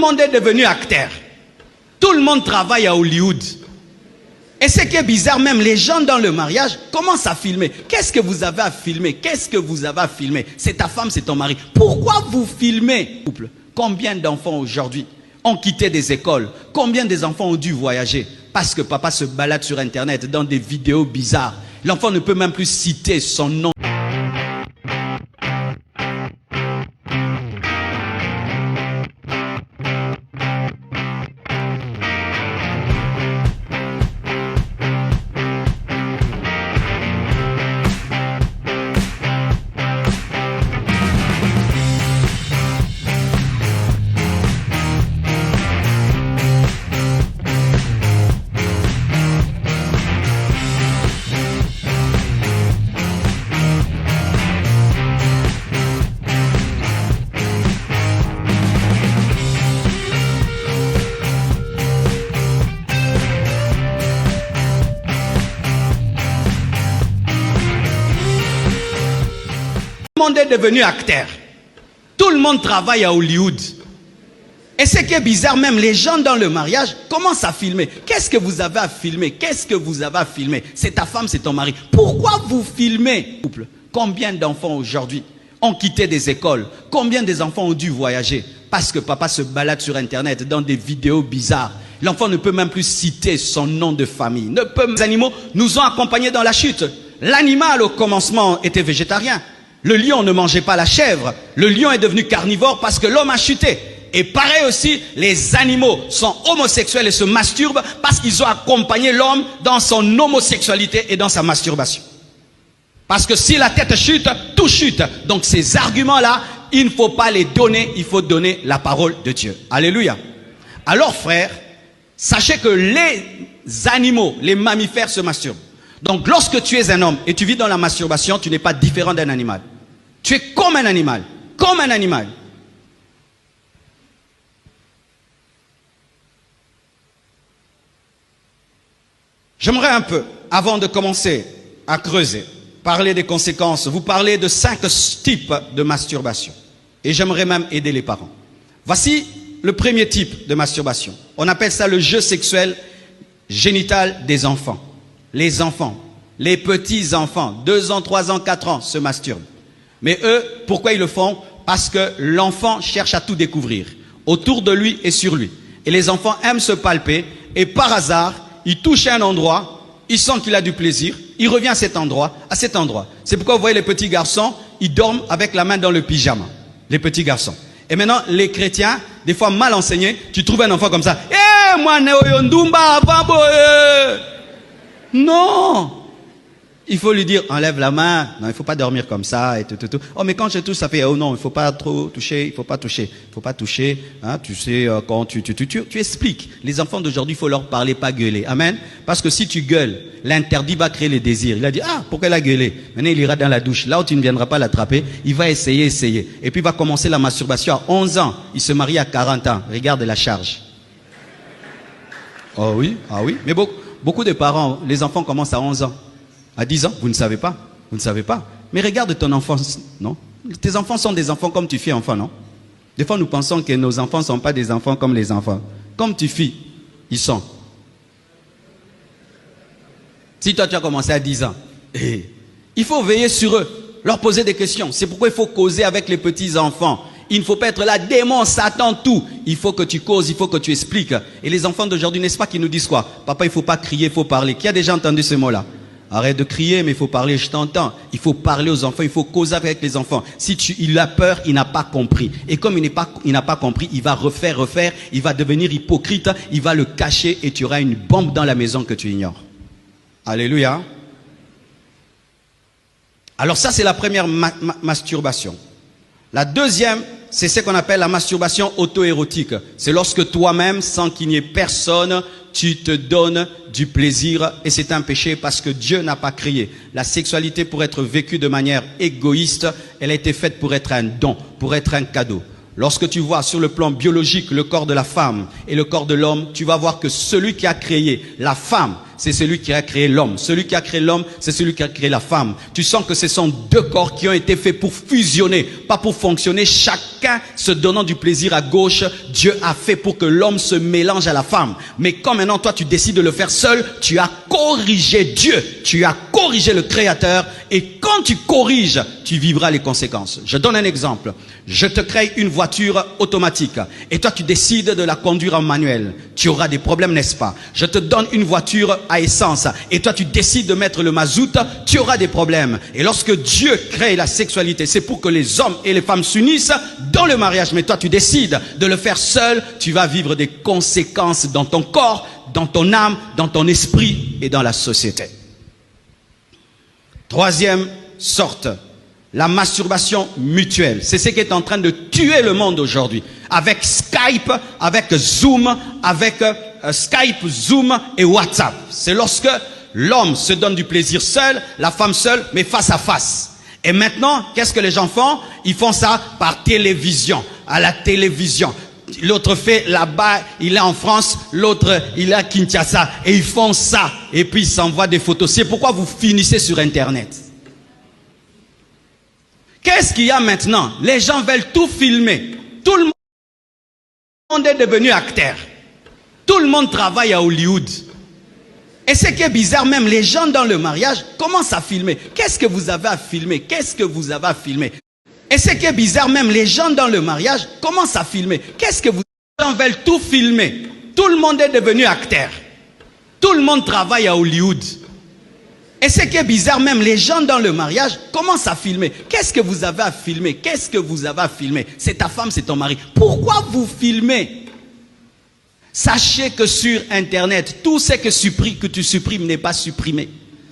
Tout le monde est devenu acteur. Tout le monde travaille à Hollywood. Et ce qui est bizarre, même les gens dans le mariage commencent à filmer. Qu'est-ce que vous avez à filmer? Qu'est-ce que vous avez à filmer? C'est ta femme, c'est ton mari. Pourquoi vous filmez? Combien d'enfants aujourd'hui ont quitté des écoles? Combien des enfants ont dû voyager? Parce que papa se balade sur Internet dans des vidéos bizarres. L'enfant ne peut même plus citer son nom. Tout le monde est devenu acteur. Tout le monde travaille à Hollywood. Et ce qui est bizarre, même les gens dans le mariage commencent à filmer. Qu'est-ce que vous avez à filmer? Qu'est-ce que vous avez à filmer? C'est ta femme, c'est ton mari. Pourquoi vous filmez? Combien d'enfants aujourd'hui ont quitté des écoles? Combien des enfants ont dû voyager? Parce que papa se balade sur Internet dans des vidéos bizarres. L'enfant ne peut même plus citer son nom de famille. Les animaux nous ont accompagnés dans la chute. L'animal au commencement était végétarien. Le lion ne mangeait pas la chèvre. Le lion est devenu carnivore parce que l'homme a chuté. Et pareil aussi, les animaux sont homosexuels et se masturbent parce qu'ils ont accompagné l'homme dans son homosexualité et dans sa masturbation. Parce que si la tête chute, tout chute. Donc ces arguments-là, il ne faut pas les donner, il faut donner la parole de Dieu. Alléluia. Alors frères, sachez que les animaux, les mammifères se masturbent. Donc lorsque tu es un homme et tu vis dans la masturbation, tu n'es pas différent d'un animal. Tu es comme un animal. Comme un animal. J'aimerais un peu, avant de commencer à creuser, parler des conséquences, vous parler de 5 types de masturbation. Et j'aimerais même aider les parents. Voici le premier type de masturbation. On appelle ça le jeu sexuel génital des enfants. Les enfants, les petits-enfants, 2 ans, 3 ans, 4 ans, se masturbent. Mais eux, pourquoi ils le font? Parce que l'enfant cherche à tout découvrir, autour de lui et sur lui. Et les enfants aiment se palper, et par hasard, il touche à un endroit, il sent qu'il a du plaisir, il revient à cet endroit, C'est pourquoi vous voyez les petits garçons, ils dorment avec la main dans le pyjama. Les petits garçons. Et maintenant, les chrétiens, des fois mal enseignés, tu trouves un enfant comme ça. Eh, moi, non! Il faut lui dire, enlève la main. Non, il ne faut pas dormir comme ça et tout. Oh, mais quand je touche, ça fait, oh non, il ne faut pas trop toucher, il ne faut pas toucher. Il ne faut pas toucher. Hein, tu sais, quand tu expliques. Les enfants d'aujourd'hui, il faut leur parler, pas gueuler. Amen. Parce que si tu gueules, l'interdit va créer les désirs. Il a dit, ah, pourquoi il a gueulé? Maintenant, il ira dans la douche. Là où tu ne viendras pas l'attraper, il va essayer. Et puis, il va commencer la masturbation à 11 ans. Il se marie à 40 ans. Regarde la charge. Oh oui, ah oui. Mais beaucoup de parents, les enfants commencent à 11 ans. À 10 ans, vous ne savez pas. Vous ne savez pas. Mais regarde ton enfant, non? Tes enfants sont des enfants comme tu fais enfant, non? Des fois, nous pensons que nos enfants ne sont pas des enfants comme les enfants. Comme tu fais, ils sont. Si toi, tu as commencé à 10 ans, il faut veiller sur eux, leur poser des questions. C'est pourquoi il faut causer avec les petits-enfants. Il ne faut pas être là, démon, Satan, tout. Il faut que tu causes, il faut que tu expliques. Et les enfants d'aujourd'hui, n'est-ce pas qu'ils nous disent quoi? Papa, il ne faut pas crier, il faut parler. Qui a déjà entendu ce mot-là? Arrête de crier, mais il faut parler, je t'entends. Il faut parler aux enfants, il faut causer avec les enfants. Si il a peur, il n'a pas compris. Et comme il n'a pas compris, il va refaire, il va devenir hypocrite, il va le cacher et tu auras une bombe dans la maison que tu ignores. Alléluia. Alors ça, c'est la première masturbation. La deuxième, c'est ce qu'on appelle la masturbation auto-érotique. C'est lorsque toi-même, sans qu'il n'y ait personne, tu te donnes du plaisir et c'est un péché parce que Dieu n'a pas créé la sexualité pour être vécue de manière égoïste. Elle a été faite pour être un don, pour être un cadeau. Lorsque tu vois sur le plan biologique le corps de la femme et le corps de l'homme, tu vas voir que celui qui a créé la femme, c'est celui qui a créé l'homme. Celui qui a créé l'homme, c'est celui qui a créé la femme. Tu sens que ce sont deux corps qui ont été faits pour fusionner, pas pour fonctionner, chacun se donnant du plaisir à gauche. Dieu a fait pour que l'homme se mélange à la femme. Mais quand maintenant toi tu décides de le faire seul, tu as corrigé Dieu, tu as corrigé le Créateur, et quand tu corriges, tu vivras les conséquences. Je donne un exemple. Je te crée une voiture automatique et toi tu décides de la conduire en manuel. Tu auras des problèmes, n'est-ce pas? Je te donne une voiture à essence et toi tu décides de mettre le mazout, tu auras des problèmes. Et lorsque Dieu crée la sexualité, c'est pour que les hommes et les femmes s'unissent dans le mariage. Mais toi tu décides de le faire seul, tu vas vivre des conséquences dans ton corps, dans ton âme, dans ton esprit et dans la société. Troisième sorte, la masturbation mutuelle. C'est ce qui est en train de tuer le monde aujourd'hui. Avec Skype, avec Zoom, avec Skype, Zoom et WhatsApp. C'est lorsque l'homme se donne du plaisir seul, la femme seule, mais face à face. Et maintenant, qu'est-ce que les gens font? Ils font ça par télévision, à la télévision. L'autre fait là-bas, il est en France, l'autre il est à Kinshasa. Et ils font ça. Et puis ils s'envoient des photos. C'est pourquoi vous finissez sur Internet. Qu'est-ce qu'il y a maintenant? Les gens veulent tout filmer. Tout le monde est devenu acteur. Tout le monde travaille à Hollywood. Et ce qui est bizarre, même les gens dans le mariage commencent à filmer. Qu'est-ce que vous avez à filmer? Qu'est-ce que vous avez à filmer? Et ce qui est bizarre, même les gens dans le mariage commencent à filmer. Qu'est-ce que vous... Les gens veulent tout filmer. Tout le monde est devenu acteur. Tout le monde travaille à Hollywood. Et ce qui est bizarre, même les gens dans le mariage commencent à filmer. Qu'est-ce que vous avez à filmer? Qu'est-ce que vous avez à filmer? C'est ta femme, c'est ton mari. Pourquoi vous filmez? Sachez que sur Internet, tout ce que tu supprimes n'est pas supprimé.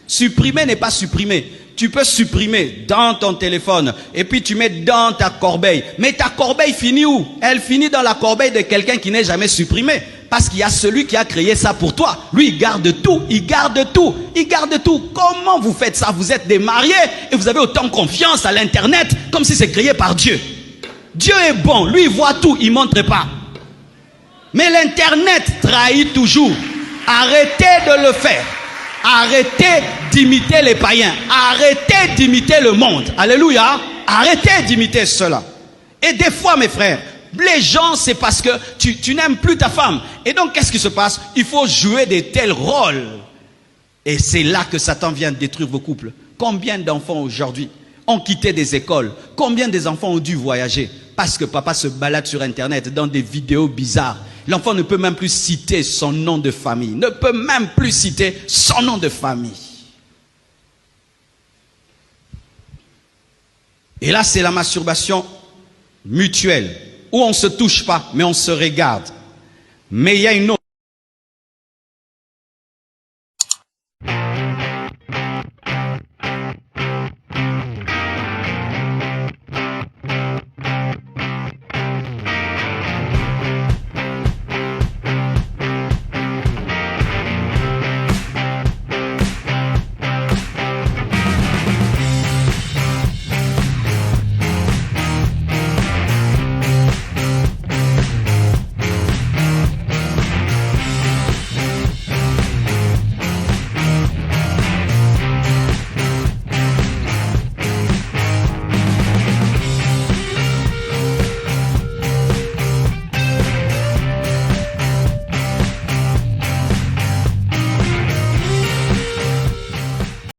Supprimer n'est pas supprimé. Tu peux supprimer dans ton téléphone et puis tu mets dans ta corbeille. Mais ta corbeille finit où? Elle finit dans la corbeille de quelqu'un qui n'est jamais supprimé. Parce qu'il y a celui qui a créé ça pour toi. Lui, il garde tout, il garde tout, il garde tout. Comment vous faites ça? Vous êtes des mariés et vous avez autant confiance à l'Internet comme si c'est créé par Dieu. Dieu est bon, lui il voit tout, il ne montre pas. Mais l'Internet trahit toujours. Arrêtez de le faire. Arrêtez d'imiter les païens. Arrêtez d'imiter le monde. Alléluia. Arrêtez d'imiter cela. Et des fois, mes frères, les gens, c'est parce que tu n'aimes plus ta femme. Et donc, qu'est-ce qui se passe? Il faut jouer de tels rôles. Et c'est là que Satan vient détruire vos couples. Combien d'enfants aujourd'hui ont quitté des écoles? Combien des enfants ont dû voyager? Parce que papa se balade sur Internet dans des vidéos bizarres. L'enfant ne peut même plus citer son nom de famille. Ne peut même plus citer son nom de famille. Et là, c'est la masturbation mutuelle. Où on ne se touche pas, mais on se regarde. Mais il y a une autre.